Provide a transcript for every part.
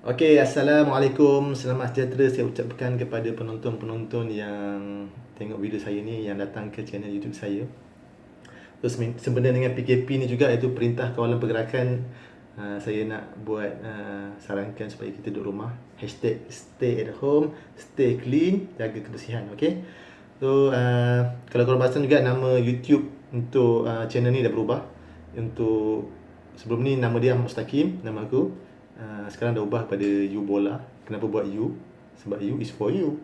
Okey, Assalamualaikum. Selamat sejahtera saya ucapkan kepada penonton-penonton yang tengok video saya ni, yang datang ke channel YouTube saya. Terus sebenarnya dengan PKP ni juga, iaitu Perintah Kawalan Pergerakan, saya nak buat sarankan supaya kita duduk rumah. Hashtag stay at home, stay clean, jaga kebersihan. Okey. So, kalau korang perasan juga, nama YouTube untuk channel ni dah berubah. Untuk sebelum ni nama dia Mustaqim, nama aku. Sekarang dah ubah pada You Bola. Kenapa buat You? Sebab You is for you.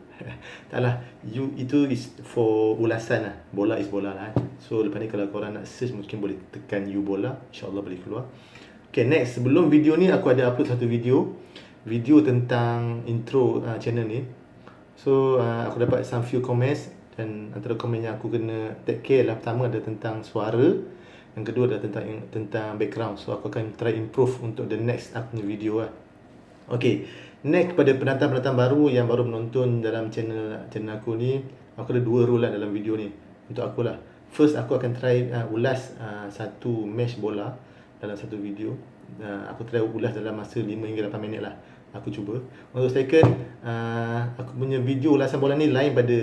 Taklah, You itu is for ulasan lah. Bola is bola lah. So lepas ni kalau korang nak search, mungkin boleh tekan You Bola, InsyaAllah boleh keluar. Okay, next, sebelum video ni aku ada upload satu video tentang intro channel ni. So aku dapat some few comments, dan antara komen yang aku kena take care lah, pertama ada tentang suara, yang kedua adalah tentang background. So aku akan try improve untuk the next aku punya video lah. Okay, next, pada pendatang-pendatang baru yang baru menonton dalam channel aku ni, aku ada dua role lah dalam video ni untuk aku lah. First, aku akan try ulas satu match bola dalam satu video. Aku try ulas dalam masa 5 hingga 8 minit lah. Aku cuba. Untuk second, aku punya video ulasan bola ni lain pada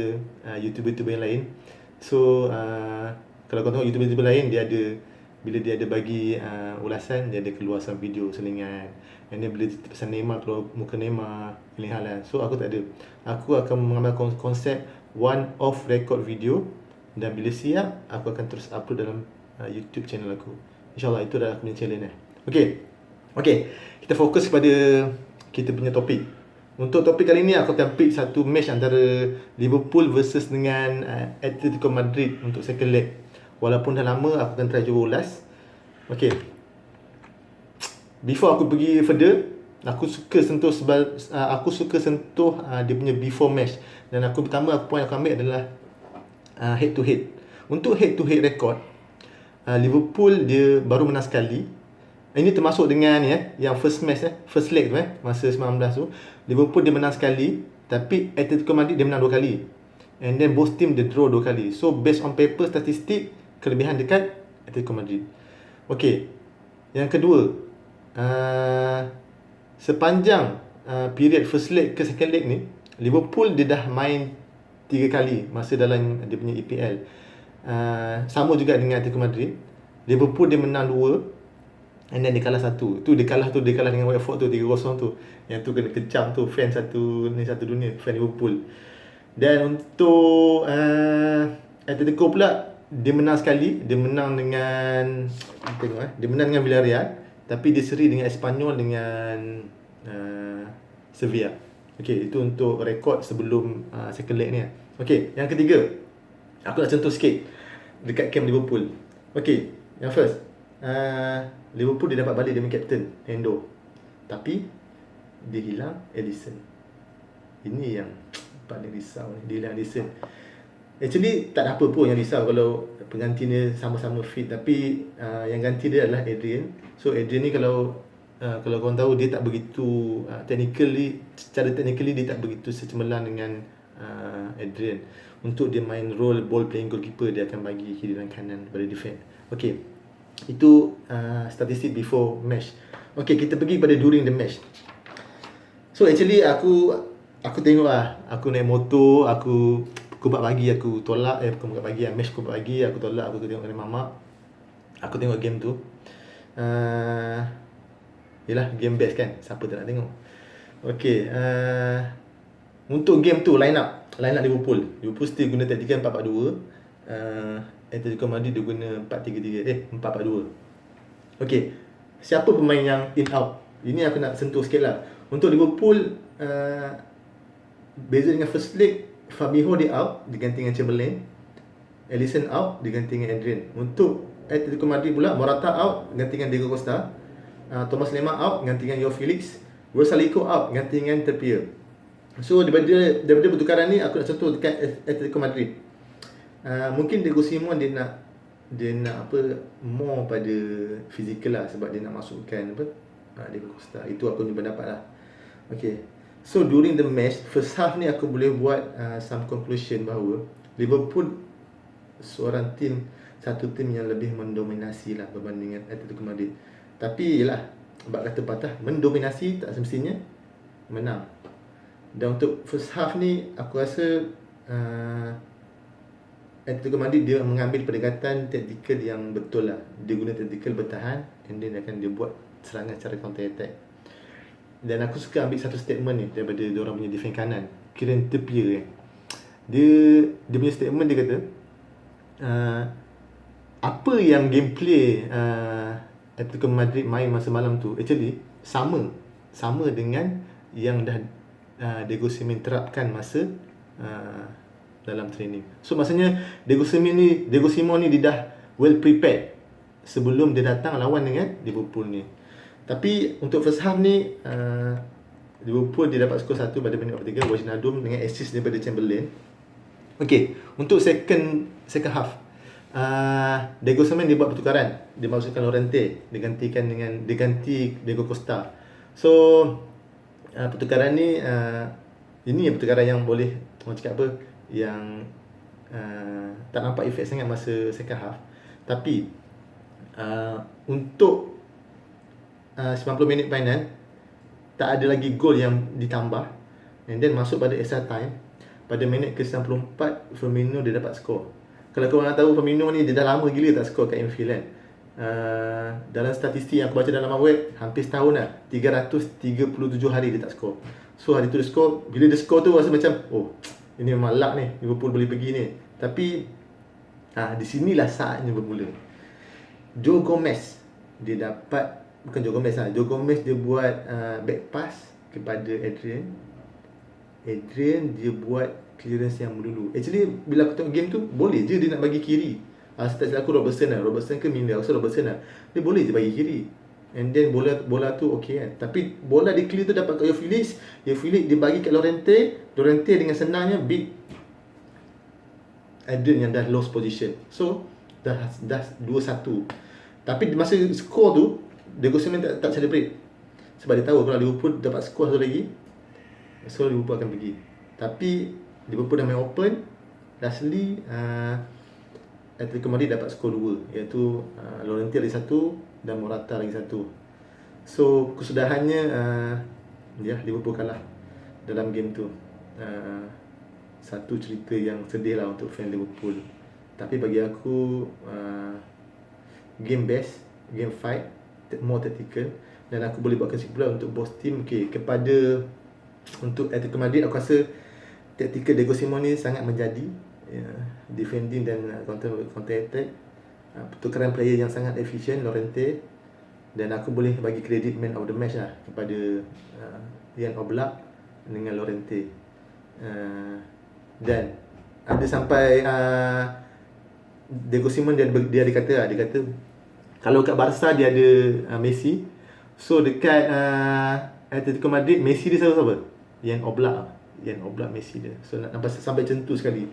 YouTuber-YouTuber yang lain. So kalau kau tengok YouTuber-YouTuber lain, dia ada, bila dia ada bagi ulasan, dia ada keluar some video selingan. And then bila pesan Neymar, keluar muka Neymar, ini hal lah. So aku tak ada. Aku akan mengambil konsep one off record video, dan bila siap, aku akan terus upload dalam YouTube channel aku. InsyaAllah itu adalah aku punya challenge lah. Okay, kita fokus kepada kita punya topik. Untuk topik kali ni, aku akan pick satu match antara Liverpool versus dengan Atletico Madrid untuk second leg. Walaupun dah lama, aku akan try cuba ulas. Okay, before aku pergi further, aku suka sentuh dia punya before match. Dan pertama point aku ambil adalah head to head. Untuk head to head record, Liverpool dia baru menang sekali. Ini termasuk dengan yang first match, first leg tu, masa 19 tu, Liverpool dia menang sekali, tapi Atletico Madrid dia menang 2 kali. And then both team dia draw 2 kali. So based on paper statistik, kelebihan dekat Atletico Madrid. Okay, yang kedua, sepanjang period first leg ke second leg ni, Liverpool dia dah main 3 kali masa dalam dia punya EPL. Sama juga dengan Atletico Madrid. Liverpool dia menang 2, and then dia kalah 1. Dia kalah dengan Watford tu 3-0 tu. Yang tu kena kecam tu fan satu dunia, fan Liverpool. Dan untuk Atletico pula, dia menang sekali. Dia menang dengan dia menang dengan Villarreal, tapi dia seri dengan Espanyol, dengan Sevilla. Okay, itu untuk rekod sebelum second leg ni. Okay, yang ketiga, aku nak sentuh sikit dekat camp Liverpool. Okay, yang first, Liverpool dia dapat balik dia punya captain Hendo, tapi dia hilang Alisson. Ini yang paling risau ni. Dia hilang Alisson. Actually tak ada apa pun yang risau kalau pengganti dia sama-sama fit, tapi yang ganti dia adalah Adrian. So Adrian ni kalau korang tahu, dia tak begitu secara technically dia tak begitu secemerlang dengan Adrian. Untuk dia main role ball playing goalkeeper, dia akan bagi kiri dan kanan pada defend. Okay, itu statistik before match. Okay, kita pergi pada during the match. So actually aku tengok lah, aku naik motor, aku pukul 4 pagi aku tolak, bukan pukul pagi lah, match pukul 4 pagi aku tolak, aku tengok dengan mamak. Aku tengok game tu. Yelah, game best kan, siapa tak nak tengok. Okay, untuk game tu, line up Liverpool still guna taktikal 4-4-2. Atletico Madrid dia guna 4-3-3, 4-4-2. Okay, siapa pemain yang in out? Ini aku nak sentuh sikit lah. Untuk Liverpool, beza dengan first leg, Fabinho dia out, diganti dengan Chamberlain. Alisson out, diganti dengan Adrian. Untuk Atletico Madrid pula, Morata out, ganti dengan Diego Costa. Thomas Lemar out, ganti dengan Joao Felix. Rosalico out, ganti dengan Trippier. So daripada pertukaran ni, aku nak sentuh dekat Atletico Madrid. Mungkin Diego Simon dia nak more pada fizikal lah, sebab dia nak masukkan Diego Costa. Itu aku punya pendapat lah. Okay, so during the match, first half ni aku boleh buat some conclusion bahawa Liverpool satu tim yang lebih mendominasi lah berbanding dengan Atletico Madrid. Tapi yelah, bab kata patah, mendominasi tak semestinya menang. Dan untuk first half ni aku rasa Atletico Madrid dia mengambil pendekatan taktikal yang betul lah. Dia guna taktikal bertahan, and then dia buat serangan secara counter attack. Dan aku suka ambil satu statement ni daripada diorang punya defense kanan, Kieran Trippier kan. Dia punya statement dia kata apa yang gameplay Atletico Madrid main masa malam tu actually sama dengan yang dah Diego Simeone terapkan masa dalam training. So maksudnya Diego Simeone ni dia dah well prepared sebelum dia datang lawan dengan Liverpool ni. Tapi untuk first half ni Liverpool dia dapat skor 1 pada minit 3, Wijnaldum dengan assist daripada Chamberlain. Okay, untuk second half Diego Simeone dia buat pertukaran. Dia masukkan Llorente, diganti Diego Costa. So pertukaran ni ini pertukaran yang boleh orang cakap apa, yang tak nampak efek sangat masa second half. Tapi untuk 90 minit final tak ada lagi gol yang ditambah, and then masuk pada extra time. Pada minit ke-94 Firmino dia dapat skor. Kalau korang tahu, Firmino ni dia dah lama gila tak skor kat Anfield kan. Dalam statistik yang aku baca dalam web, hampir setahun lah, 337 hari dia tak skor. So hari tu dia skor. Bila dia skor tu rasa macam oh, ini memang luck ni, Liverpool boleh pergi ni. Tapi di sinilah saatnya bermula. Joe Gomez dia dapat, bukan Joe Gomez lah, Joe Gomez dia buat back pass kepada Adrian dia buat clearance yang melulu. Actually bila aku tengok game tu, boleh je dia nak bagi kiri. Tak silap aku Robertson ke Milner, aku rasa Robertson lah. Dia boleh je bagi kiri, and then bola tu okey kan. Tapi bola di clear tu dapat kat Joao Felix dia bagi kat Llorente dengan senangnya beat Adrian yang dah lost position. So dah 2-1. Tapi masa skor tu Diego Simeone tak celebrate, sebab dia tahu kalau Liverpool dapat skor satu lagi, so Liverpool akan pergi. Tapi Liverpool dah main open. Lastly Atletico Madrid dapat skor 2, iaitu Llorente lagi 1 dan Morata lagi 1. So kesudahannya Liverpool kalah dalam game tu. Satu cerita yang sedih lah untuk fan Liverpool. Tapi bagi aku game best, game fight, more tactical. Dan aku boleh buat kesimpulan untuk both team. Okay, untuk Atletico Madrid aku rasa taktikal Diego Simeone ni sangat menjadi, defending dan counter attack, pertukaran player yang sangat efisien, Llorente. Dan aku boleh bagi kredit man of the match lah kepada Jan Oblak dengan Llorente. Dan ada sampai Diego Simeone dia kata kalau kat Barca dia ada Messi, so dekat Atletico Madrid Messi dia siapa? Jan Oblak Messi dia. So nampak sampai centu sekali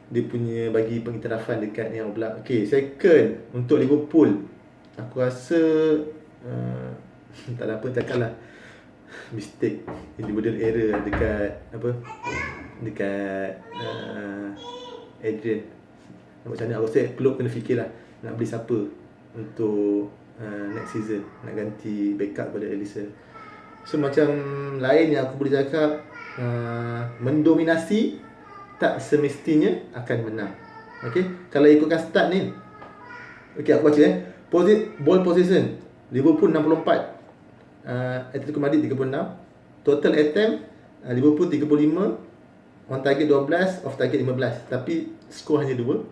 dia punya bagi pengiktirafan dekat Jan Oblak. Okay, second untuk Liverpool, aku rasa tak ada apa cakap lah, mistake, individual error dekat Adrian. Macam mana aku rasa Klopp kena fikir lah nak beli siapa untuk next season, nak ganti backup pada Alisson. So macam lain yang aku boleh cakap, mendominasi tak semestinya akan menang. Okay, kalau ikutkan start ni, okay aku baca ball possession Liverpool 64, Atletico Madrid 36, total attempt Liverpool 35, on target 12, off target 15, tapi skor hanya 2.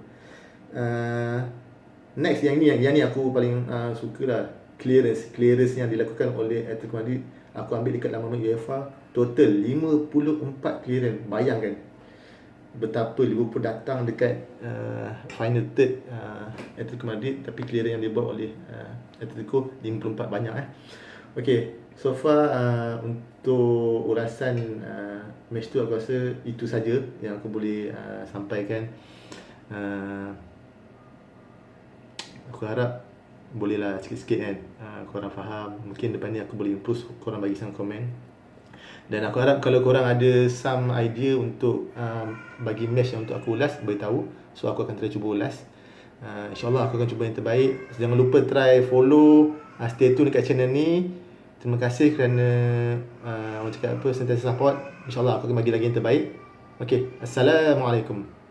Next yang ni aku paling suka lah, clearance yang dilakukan oleh Atletico Madrid. Aku ambil dekat laman UEFA, total 54 clearance. Bayangkan betapa Liverpool datang dekat final third Atletico Madrid, tapi clearance yang dibuat oleh Atletico 54 banyak. Okay, so far untuk urasan match tu aku rasa itu saja yang aku boleh sampaikan. Aku harap bolehlah sikit-sikit kan korang faham. Mungkin depan ni aku boleh improve, korang bagi some komen. Dan aku harap kalau korang ada some idea untuk bagi match yang untuk aku ulas, beritahu. So aku akan try cuba ulas. InsyaAllah aku akan cuba yang terbaik. Jangan lupa try follow, stay tune dekat channel ni. Terima kasih kerana orang cakap apa, sentiasa support. InsyaAllah aku akan bagi lagi yang terbaik. Okey, Assalamualaikum.